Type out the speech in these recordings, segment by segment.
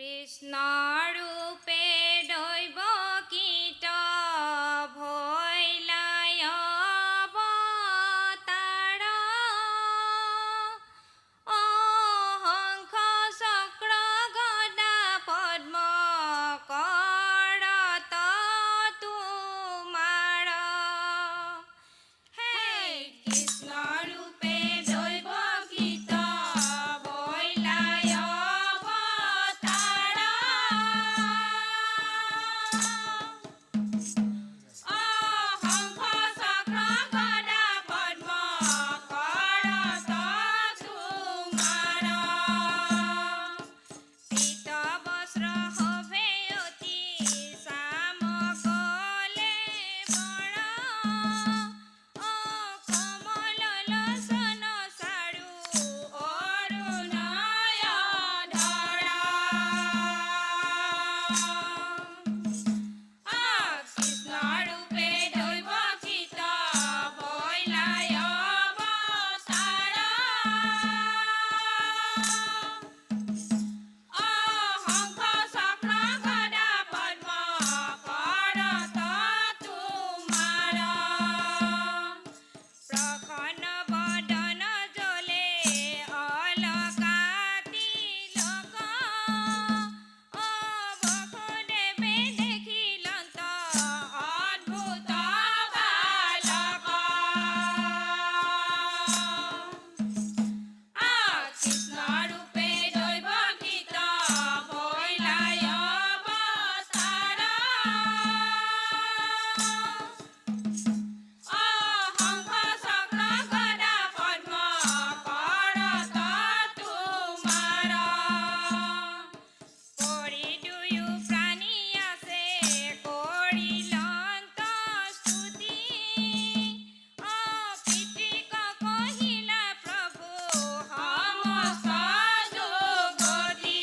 কৃষ্ণ ৰূপে দৈবকীত ভৈলায় অবতাৰ অহংস চক্ৰ গদা পদ্ম কৰত তোমাৰ হে কৃষ্ণ ৰূপে দৈবকীত ভৈলায় অবতাৰ অহংস চক্ৰ গদা পদ্ম কৰত তোমাৰ পীত বস্ত্ৰ শোভে অতি চামকলে বৰ কমল লোচন চাৰু অৰুণয় ধৰা কৃষ্ণ ৰূপে দৈবকীত ভৈলায় অবতাৰ অহংস চক্ৰ গদা পদ্ম কৰত তোমাৰ প্ৰসন্ন বদন জ্বলে অলকা তিলক বসুদেৱে দেখিলন্ত অদ্ভুত বালক কৃষ্ণ ৰূপে দৈবকীত ভৈলায় অবতাৰ অহংস চক্ৰ গদা পদ্ম কৰত তোমাৰ পৰি দুয়ো প্ৰাণী আছে কৰিলন্ত স্তুতি পিতৃক কহিলা প্ৰভু সমস্ত জগতি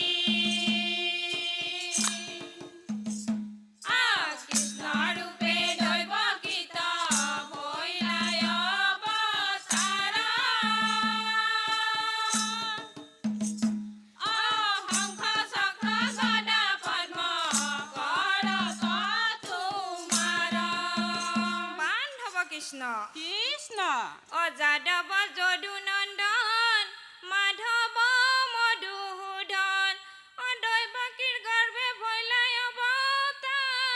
কৃষ্ণ ৰূপে দৈবকীত ভৈলায় অবতাৰ অহংস চক্ৰ গদা পদ্ম কৰত তোমাৰ বান্ধৱ কৃষ্ণ কৃষ্ণ অযাদৱ যদুনন্দন মাধৱ মধুসূদন দৈবকীৰ গৰ্ভে ভৈলায় অৱতাৰ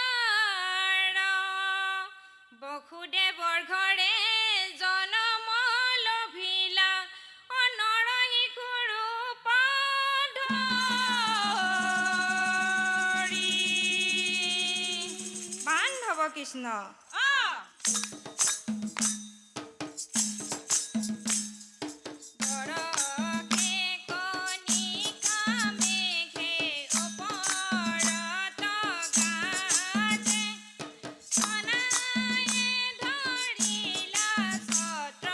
বসুদেৱৰ ঘৰে জনম লভিলা নৰশিশু ৰূপ ধৰি বান্ধৱ কৃষ্ণ বৰষে কণিকা মেঘে ওপৰত গাজে সোণায়ে ধৰিলা ছত্ৰ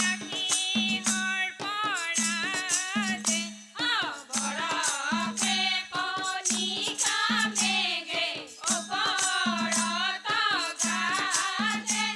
আশীষৰ পৰাজে বৰষে কণিকা মেঘে ওপৰত গাজে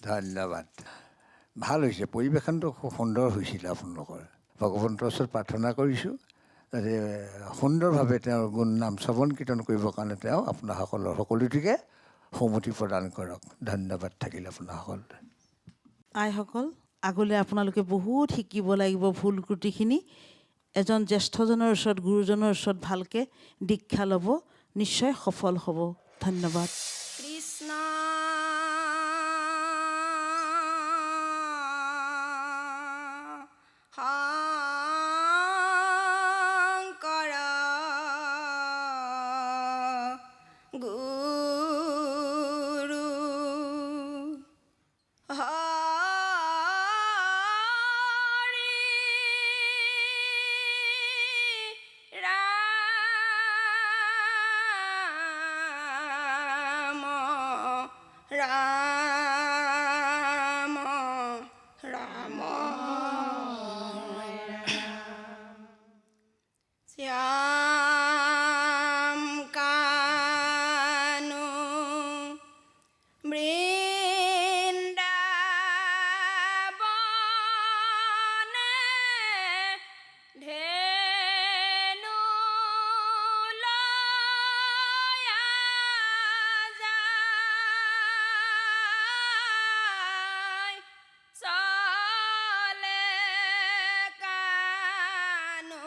ধন্যবাদ। ভাল হৈছে, পৰিৱেশনটো খুব সুন্দৰ হৈছিলে আপোনালোকৰ। ভগৱন্তৰ ওচৰত প্ৰাৰ্থনা কৰিছোঁ যাতে সুন্দৰভাৱে তেওঁৰ গুণ নাম শ্ৰৱণ কীৰ্তন কৰিবৰ কাৰণে তেওঁ আপোনাসকলৰ সকলোটিকে সন্মতি প্ৰদান কৰক। ধন্যবাদ থাকিল আপোনাসকল। আইসকল, আগলৈ আপোনালোকে বহুত শিকিব লাগিব ভুল ক্ৰুটিখিনি। এজন জ্যেষ্ঠজনৰ ওচৰত, গুৰুজনৰ ওচৰত ভালকৈ দীক্ষা ল'ব, নিশ্চয় সফল হ'ব। ধন্যবাদ। কৃষ্ণ শংকৰ গুৰু হৰি ৰাম ৰাম ৰাম শ্যাম কানু বৃন্দাবনে ধেনু লয়া যায় চলে কানু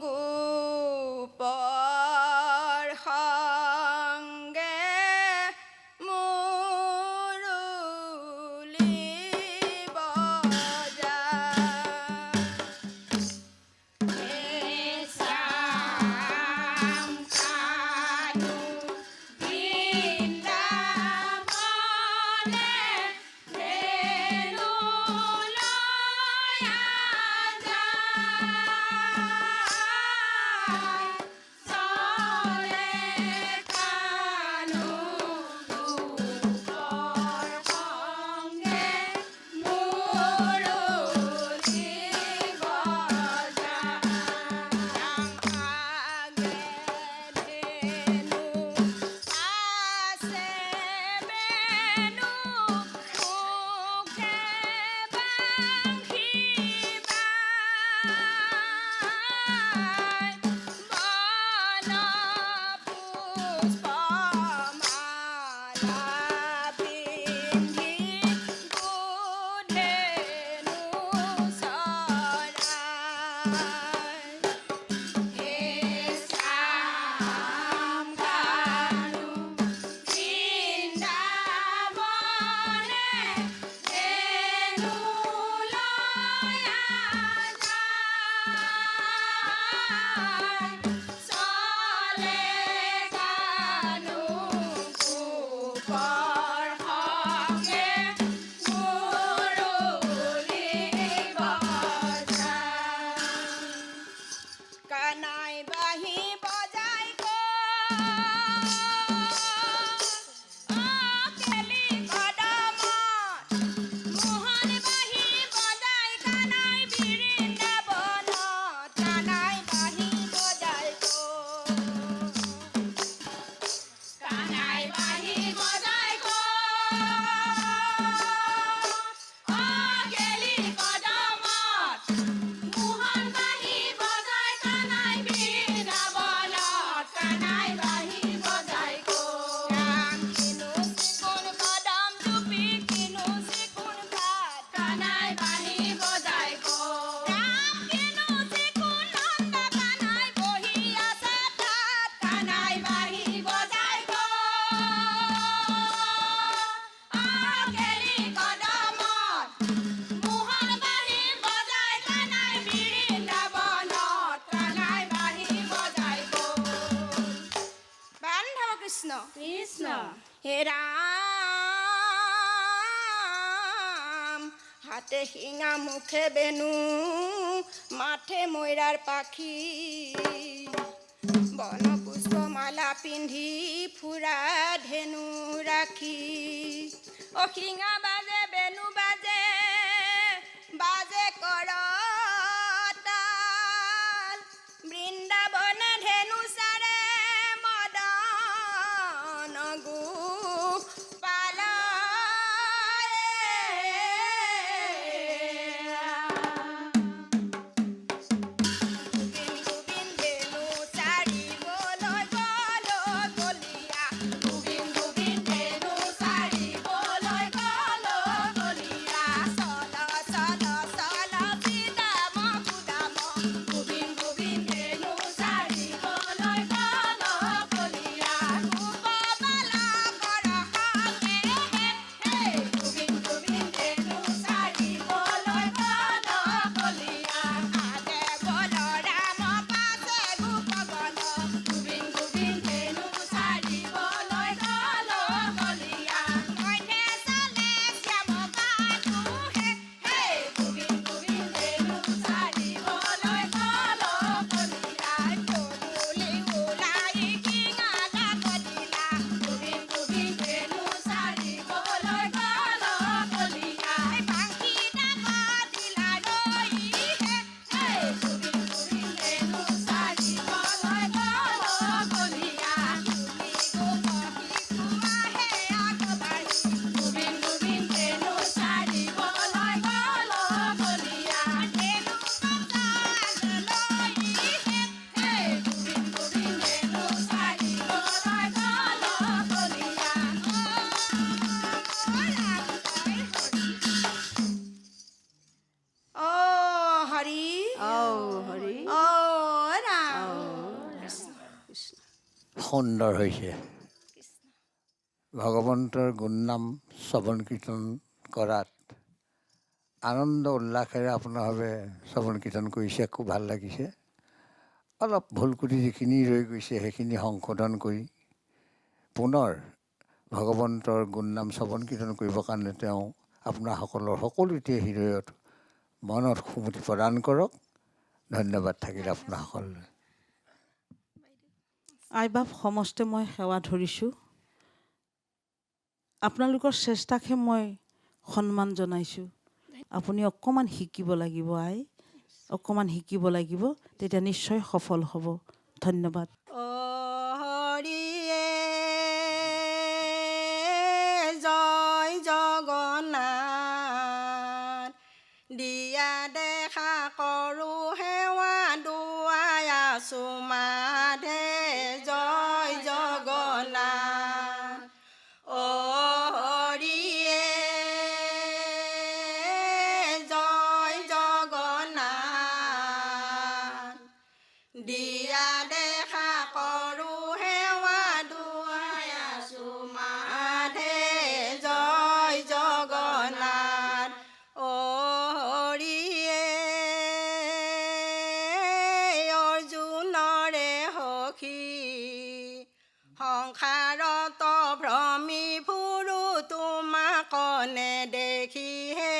গোপৰ সংগে মুৰুলি বজায়। শ্যাম কানু বৃন্দাবনে ধেনু লয়া যায় চলে কানু গোপৰ সংগে মুৰুলি বজায়। আগে ধেনু আছে বেনু মুখে বাংশী বায় বন পুষ্পমালা পিন্ধি গোধেনু চৰায়। হে শ্যাম কানু বৃন্দাবনে ধেনু লয়া যায় চলে কানু গোপৰ সংগে মুৰুলি বজায়। কানাই বাঁহী বজাই কেলি কদমত মোহন বাঁহী বজাই কানাই বৃন্দাবনত কানাই বাঁহী বজাই কানাই বাঁহী বজাই কেলি কদমত মোহন বাঁহী বজাই কানাই বৃন্দাবনত কানাই বাঁহী বজাই ৰাম কিনো চিকুণ কদম দুপি কিনো চিকুণ ঘাট কানাই বাঁহী বজাই ৰাম কিনো চিকুণ নন্দ কানাই বহি আছে তাত কানাই বাঁহী বজাই কেলি কদমত মোহন বাঁহী বজাই কানাই বৃন্দাবনত কানাই বাঁহী বজাই বান্ধৱ কৃষ্ণ কৃষ্ণ হে ৰাম হাতে শিঙা মুখে বেনু মাথে ময়ৰাৰ পাখি বন পুষ্পমালা পিন্ধি ফুৰা ধেনু ৰাখি শিঙা বাজে বেনু বাজে বাজে কৰতাল বৃন্দাবনে ধেনু চাৰে মদন গোপাল সুন্দৰ হৈছে। ভগৱন্তৰ গুণনাম শ্ৰৱণ কীৰ্তন কৰাত আনন্দ উল্লাসেৰে আপোনাৰভাৱে শ্ৰৱণ কীৰ্তন কৰিছে, খুব ভাল লাগিছে। অলপ ভুল ক্ৰুটি যিখিনি ৰৈ গৈছে সেইখিনি সংশোধন কৰি পুনৰ ভগৱন্তৰ গুণনাম শ্ৰৱণ কীৰ্তন কৰিবৰ কাৰণে তেওঁ আপোনাসকলৰ সকলোতে হৃদয়ত মনত সুমতি প্ৰদান কৰক। ধন্যবাদ থাকিল আপোনাসকললৈ। আই বাপ সমস্তে মই সেৱা ধৰিছোঁ। আপোনালোকৰ চেষ্টাকহে মই সন্মান জনাইছোঁ। আপুনি অকণমান শিকিব লাগিব আই, অকণমান শিকিব লাগিব, তেতিয়া নিশ্চয় সফল হ'ব। ধন্যবাদ। অ হৰিয়ে জয় জগন্নাথ, দিয়া দেখা কৰোঁ সেৱা দুৱাই আছোঁ মাধে জয় জগন্নাথ। অ হৰিয়ে জয় জগন্নাথ, দিয়া দেখা কৰোঁ সেৱা দুৱাই আছোঁ মাধে জয় জগন্নাথ। অ হৰিয়ে অৰ্জুনৰে সখী, সংসাৰত ভ্ৰমি ফুৰো তোমাক নেদেখি হে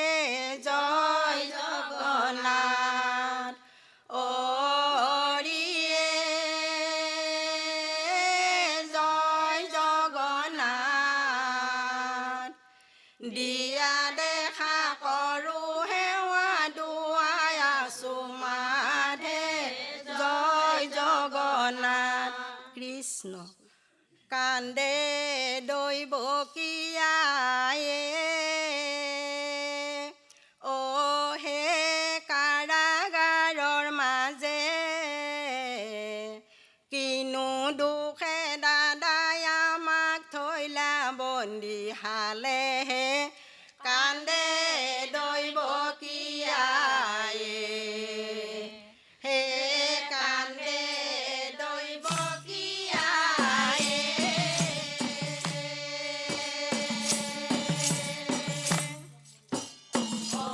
জয় জগন্নাথ। অ হৰিয়ে জয় জগন্নাথ, দিয়া দেখা কৰোঁ সেৱা দুৱাই আছোঁ মাধে জয় জগন্নাথ। কৃষ্ণ কান্দে দৈৱকীয়ায়ে, অ হে কাৰাগাৰৰ মাজে, কিনো দুখে দাদাই আমাক থৈলা বন্দীশালে, কান্দে দৈৱকীয়ায়ে, হে কান্দে দৈৱকীয়ায়ে। অ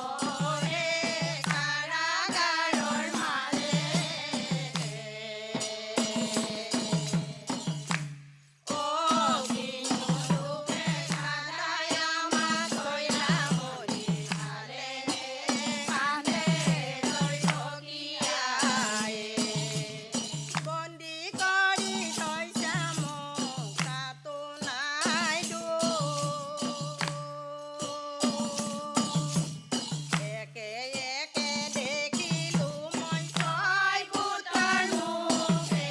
হে কাৰাগাৰৰ মাজে, অ কিনো দুখে দাদাই আমাক থৈলা বন্দীশালে, কান্দে দৈৱকীয়ায়ে। বন্দী কৰি থৈছা মোক তাতো নাই দুখ, একে একে দেখিলোঁ মই ছয় ভূতৰ মুখে,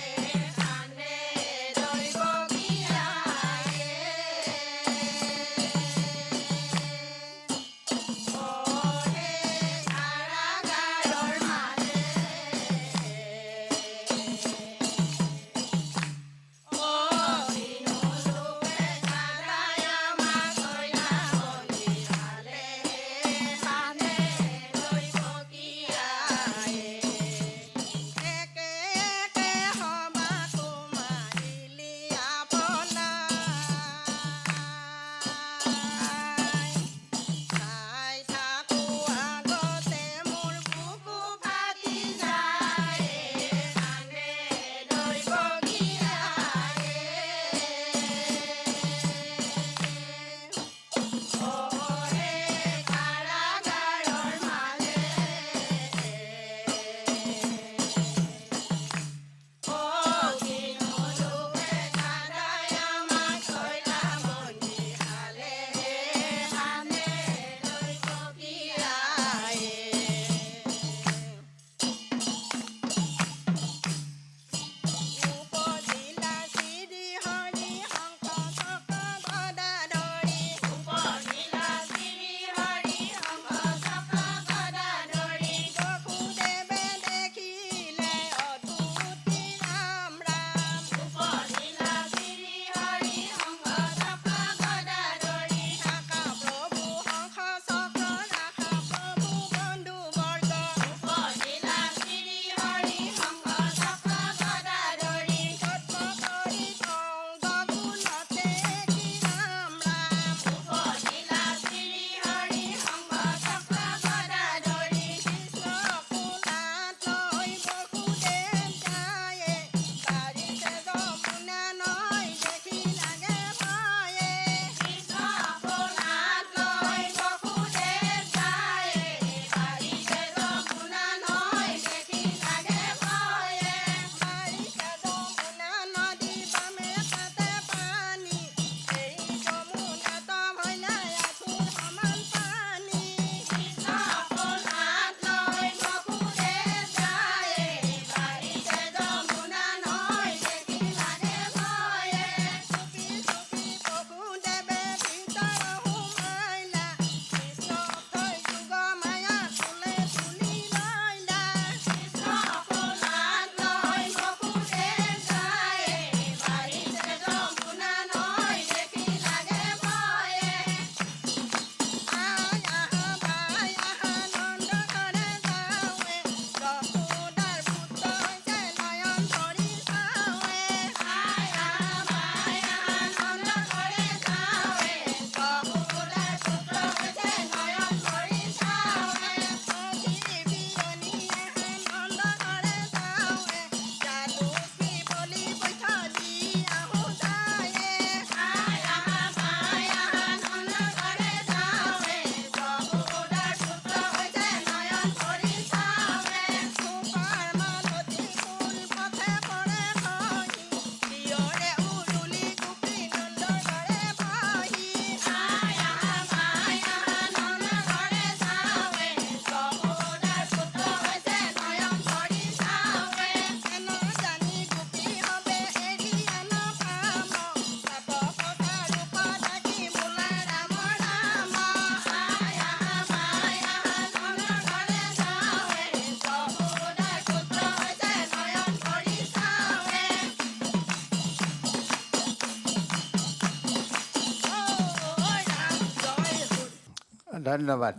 ধন্যবাদ।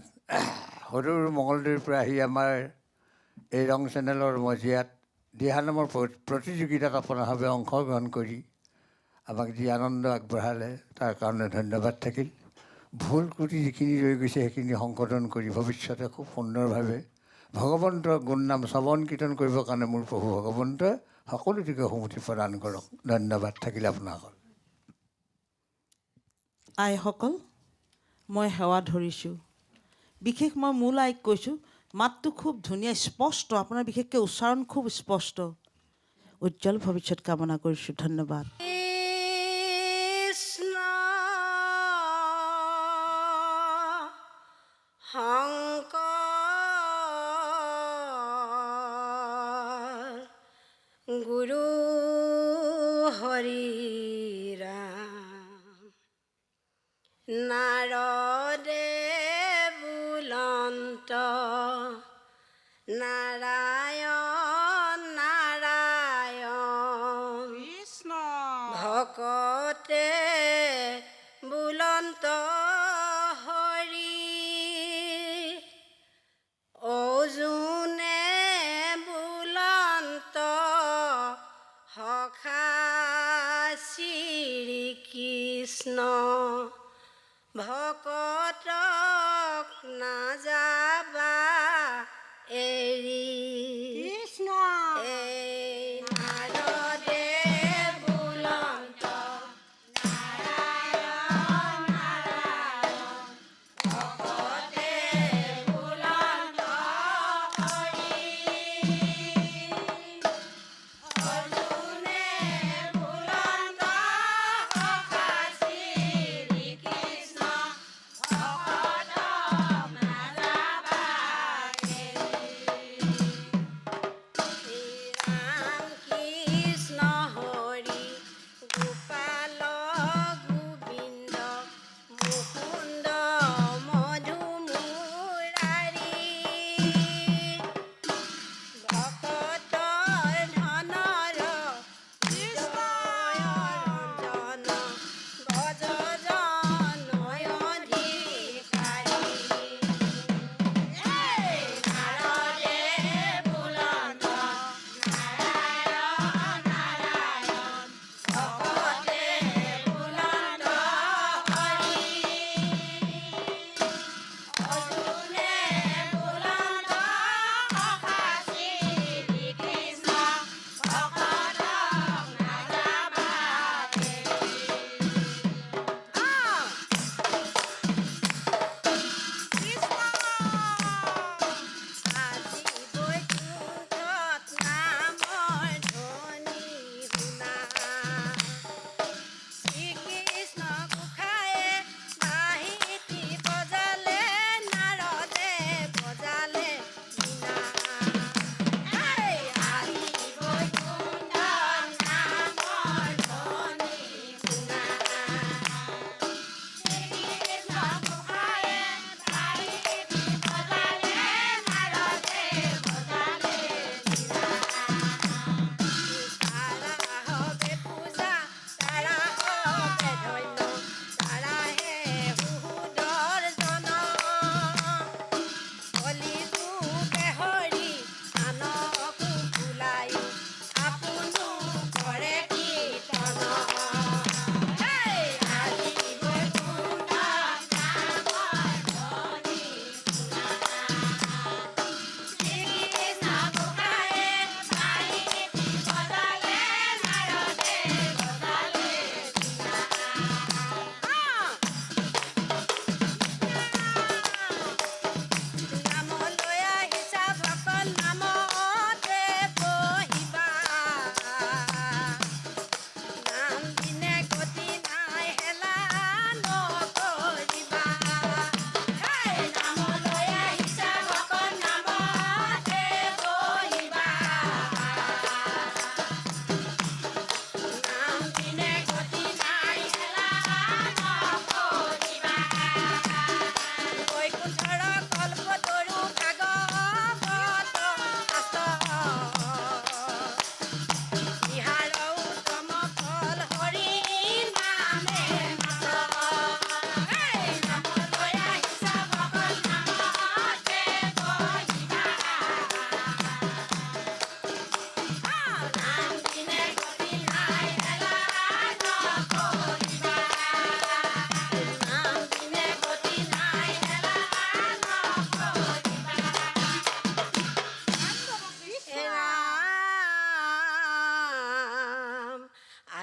সৰুৰ মঙলদৈৰ পৰা আহি আমাৰ এই ৰং চেনেলৰ মজিয়াত দিহানামৰ প্ৰতিযোগিতাত আপোনাৰভাৱে অংশগ্ৰহণ কৰি আমাক যি আনন্দ আগবঢ়ালে তাৰ কাৰণে ধন্যবাদ থাকিল। ভুল ত্ৰুটি যিখিনি ৰৈ গৈছে সেইখিনি সংশোধন কৰি ভৱিষ্যতে খুব সুন্দৰভাৱে ভগৱন্তৰ গুণ নাম শ্ৰৱণ কীৰ্তন কৰিবৰ কাৰণে মোৰ প্ৰভু ভগৱন্তই সকলোটিকে সমুঠি প্ৰদান কৰক। ধন্যবাদ থাকিল আপোনাসকল। আইসকল, মই সেৱা ধৰিছোঁ। বিশেষ মই মূল আইক কৈছোঁ, মাতটো খুব ধুনীয়া, স্পষ্ট, আপোনাৰ বিশেষকৈ উচ্চাৰণ খুব স্পষ্ট। উজ্জ্বল ভৱিষ্যত কামনা কৰিছোঁ। ধন্যবাদ। কৃষ্ণ শংকৰ গুৰু হৰি ৰাম নাৰদে বুলন্ত নাৰায়ণ নাৰায়ণ কৃষ্ণ ভকতে বুলন্ত হৰি অজুনে বুলন্ত সখা শ্ৰী কৃষ্ণ ভকতক নাযাবা এৰি কৃষ্ণ এই নাৰদে বুলন্ত নাৰায়ণ নাৰায়ণ ভকতে বুলন্ত হৰি অজুনে বুলন্ত সখা শ্ৰী কৃষ্ণ ভকতক নাযাবা এৰি। শ্ৰীৰাম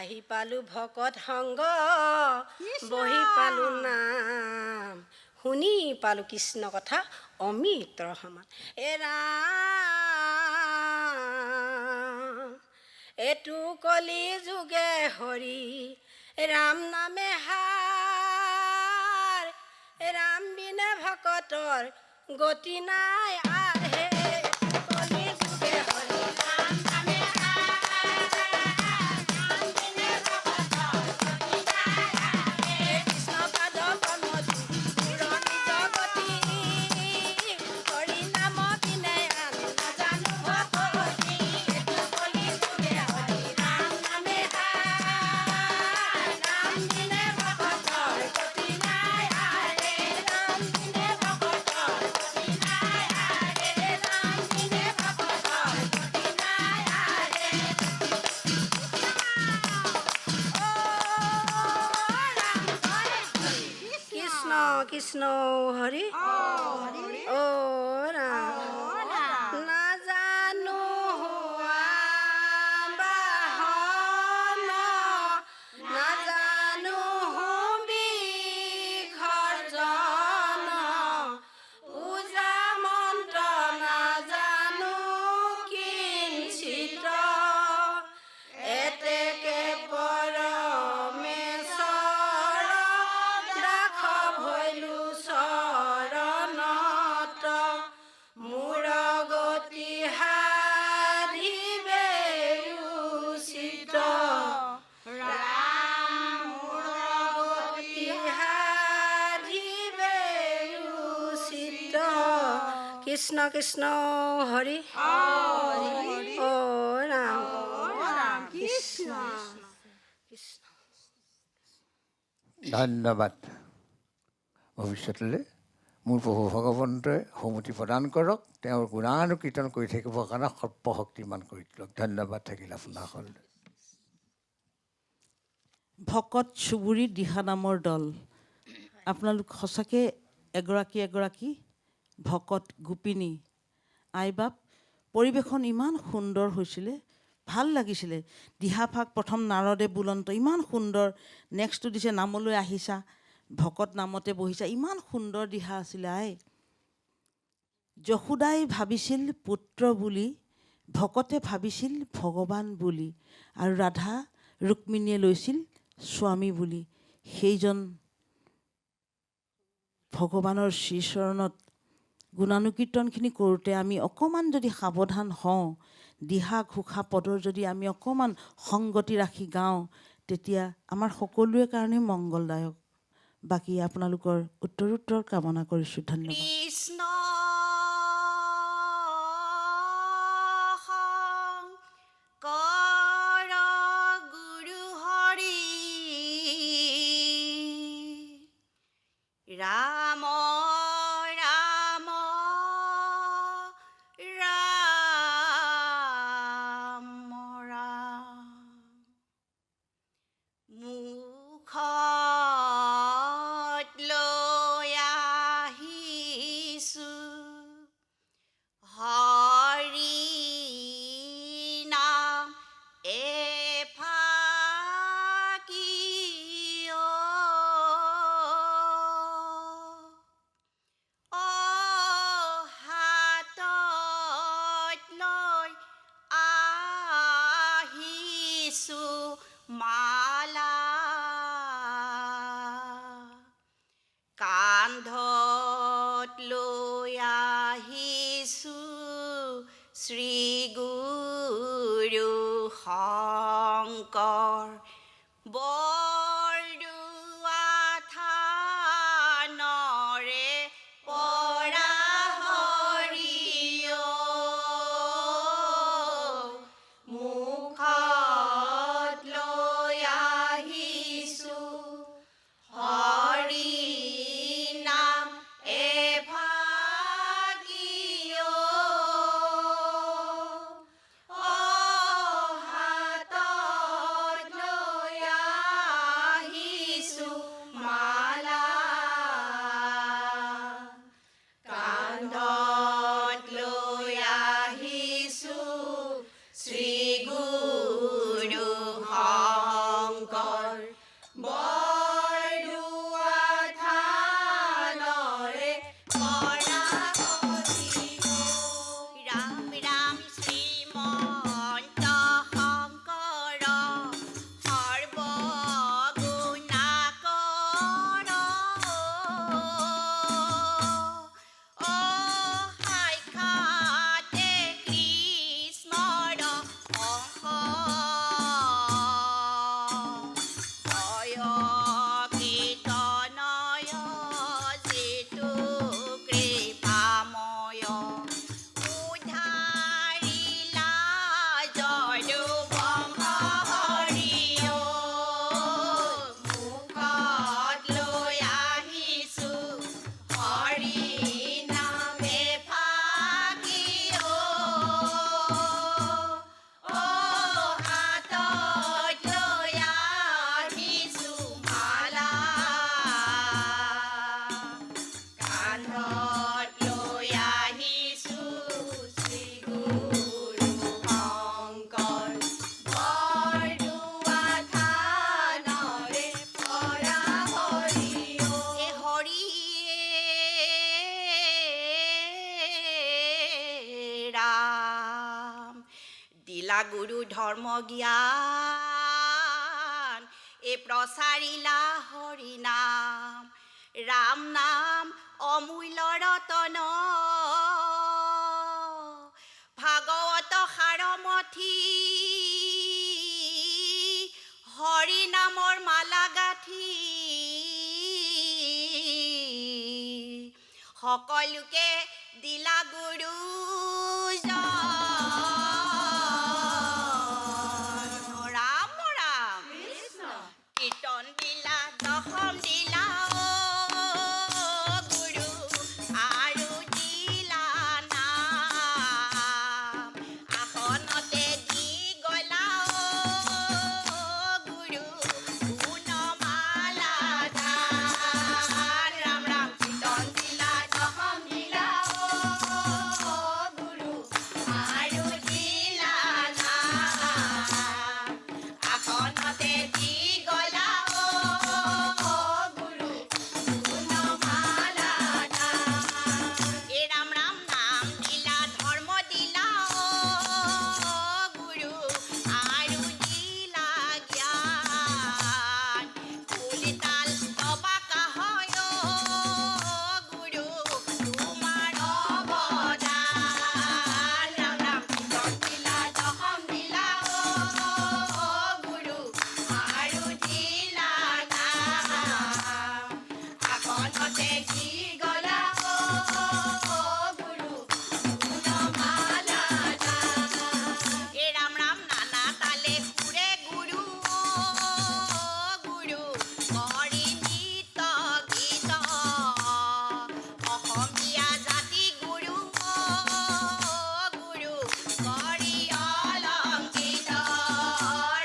আহি পালো ভকত সংগ বহি পালো নাম শুনি পালো কৃষ্ণ কথা অমৃতৰ সমান এ ৰাম এইটো কলি যুগে হৰি ৰাম নামে হাৰ ৰাম বিনে ভকতৰ গতি নাই আহে এইটো কলি যুগে হৰি ৰাম নামে কৃষ্ণ হৰি অ ৰাম নাজানো হোৱা বাহন নাজানো বিসৰ্জন পূজা মন্ত্ৰ নাজানো কিঞ্চিত এতেকে পৰমেশ্বৰ দাস ভৈলো চৰণত মোৰ গতি সাধিবে উচিত ৰাম মোৰ গতি সাধিবে উচিত কৃষ্ণ কৃষ্ণ হৰি অ ৰাম কৃষ্ণ কৃষ্ণ ধন্যবাদ ভৱিষ্যতলৈ মোৰ প্ৰভু ভগৱন্তই সমতি প্ৰদান কৰক তেওঁৰ গুণানুকীৰ্তন কৰি থাকিবৰ কাৰণে সৰ্বশক্তিমান কৰি তোলক ধন্যবাদ থাকিল আপোনাসকললৈ ভকত চুবুৰী দিহা নামৰ দল আপোনালোক সঁচাকৈ এগৰাকী এগৰাকী ভকত গোপিনী আই বাপ পৰিৱেশন ইমান সুন্দৰ হৈছিলে ভাল লাগিছিলে দিহাভাগ প্ৰথম নাৰদে বুলন্ত ইমান সুন্দৰ নেক্সটটো দিছে নামলৈ আহিছা ভকত নামতে বহিছা ইমান সুন্দৰ দিহা আছিলে আই যশোদাই ভাবিছিল পুত্ৰ বুলি ভকতে ভাবিছিল ভগৱান বুলি আৰু ৰাধা ৰুক্মিণীয়ে লৈছিল স্বামী বুলি সেইজন ভগৱানৰ শ্ৰীচৰণত গুণানুকীৰ্তনখিনি কৰোঁতে আমি অকণমান যদি সাৱধান হওঁ দিহা ঘোষা পদৰ যদি আমি অকণমান সংগতি ৰাখি গাওঁ তেতিয়া আমাৰ সকলোৰে কাৰণে মংগলদায়ক বাকী আপোনালোকৰ উত্তৰোত্তৰ কামনা কৰিছোঁ ধন্যবাদ কৃষ্ণ কৰ গুৰু হৰি ৰাম ৰাম ৰাম ৰাম মুখত লৈ আহিছোঁ হৰি নাম এফাকি অ হাতত লৈ আহিছোঁ মালা কান্ধত লৈ আহিছোঁ শ্ৰী গুৰু শংকৰ বৰদোৱা থানৰে পৰা হৰিয় মুখত লৈ আহিছোঁ হৰি নাম এফাকি অ হাতত লৈ গুৰু ধৰ্ম জ্ঞান এই প্ৰচাৰিলা হৰি নাম ৰাম নাম অমূল্য ৰতন ভাগৱত সাৰমথি হৰি নামৰ মালা গাঁঠি সকলোকে দিলা গুৰু ৰাম ৰাম কীৰ্তন দিলা দশম দিলা গুৰু আৰু দিলা নাম আসনতে দি গলা গুৰু গুণমালা দান ৰাম ৰাম কীৰ্তন দিলা দশম দিলা গুৰু আৰু দিলা নাম আসনতে দি গলা গুৰু গুণমালা দান এই ৰাম ৰাম নাম দিলা ধৰ্ম দিলা গুৰু আৰু দিলা জ্ঞান ফুলিতাল তবাকা হয় গুৰু তোমাৰ অৱদান ৰাম ৰাম কীৰ্তন দিলা দশম দিলা গুৰু আৰু দিলা নাম আসনতে দি গলা গুৰু গুণমালা দান এই ৰাম ৰাম নানা তালে ঘূৰে গুৰু গুৰু কৰি নৃত্য গীত অসমীয়া জাতি গুৰু গুৰু কৰি অলংকৃত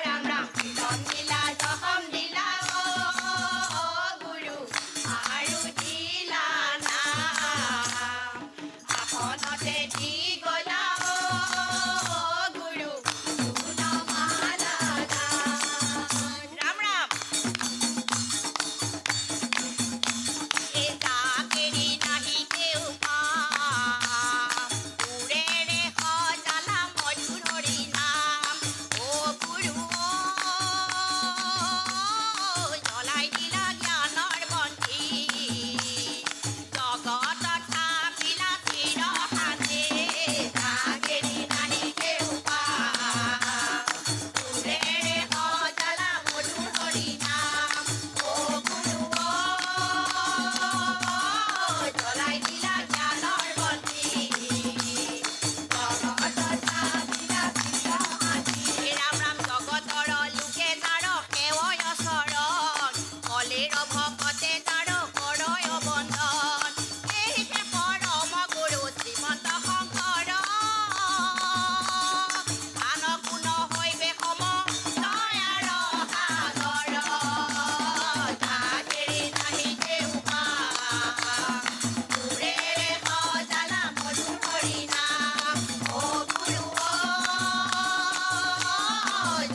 ৰাম ৰাম কীৰ্তন দিলা দশম দিলা গুৰু আৰু দিলা নাম আসনতে দি গলা গুৰু গুণমালা দান ৰাম ৰাম এই জাকেৰি নাহি কেও পাম সুৰেৰে সজালা মধুৰ হৰি নাম অ গুৰু জ্বলাই দিলা জ্ঞানৰ বন্তি জগতত থাপিলা চিৰ শান্তি জাকেৰি নাহি কেও পাম সুৰেৰে সজালা মধুৰ হৰি নাম অ গুৰু জ্বলাই দিলা জ্ঞানৰ বন্তি জগতত থাপিলা চিৰ শান্তি ৰাম ৰাম জগতৰ লোকে যাৰ সেৱয় চৰণ কলেৰ ভকতে যাৰ কৰয় বন্ধন এইহে পৰম গুৰু শ্ৰীমন্ত শংকৰ আন কোন হৈবে সম দয়াৰ সাগৰ জাকেৰি নাহি কেও পাম সুৰেৰে সজালা মধুৰ হৰি নাম অ গুৰু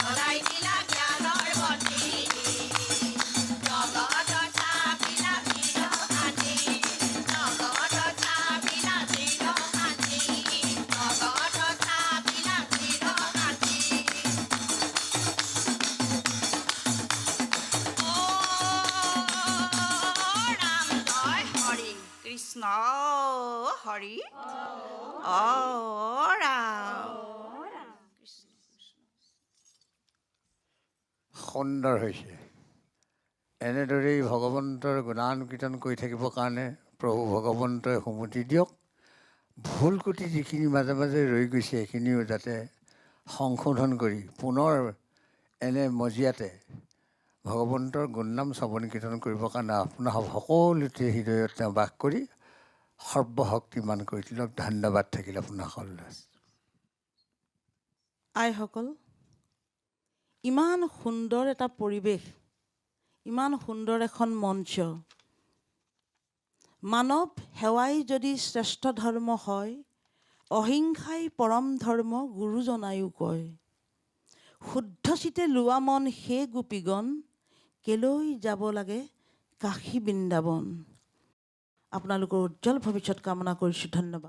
জ্বলাই দিলা জ্ঞানৰ বন্তি জগতত থাপিলা চিৰ শান্তি জগতত থাপিলা চিৰ শান্তি জগতত থাপিলা চিৰ শান্তি ৰাম জয় হৰি কৃষ্ণ হৰি ৰাম সুন্দৰ হৈছে। এনেদৰেই ভগৱন্তৰ গুণানুকীৰ্তন কৰি থাকিবৰ কাৰণে প্ৰভু ভগৱন্তই সুমতি দিয়ক। ভুল ক্ৰুটি যিখিনি মাজে মাজে ৰৈ গৈছে সেইখিনিও যাতে সংশোধন কৰি পুনৰ এনে মজিয়াতে ভগৱন্তৰ গুণনাম শ্ৰৱণ কীৰ্তন কৰিবৰ কাৰণে আপোনাৰ সকলোতে হৃদয়ত তেওঁ বাস কৰি সৰ্বশক্তিমান কৰি তোলক। ধন্যবাদ থাকিল আপোনাসকললৈ। আইসকল, ইমান সুন্দৰ এটা পৰিৱেশ, ইমান সুন্দৰ এখন মঞ্চ। মানৱ সেৱাই যদি শ্ৰেষ্ঠ ধৰ্ম হয়, অহিংসাই পৰম ধৰ্ম গুৰুজনায়ো কয়। শুদ্ধ চিতে লোৱা মন সেই গোপীগণ, কেলৈ যাব লাগে কাশী বৃন্দাবন। আপোনালোকৰ উজ্জ্বল ভৱিষ্যত কামনা কৰিছোঁ। ধন্যবাদ।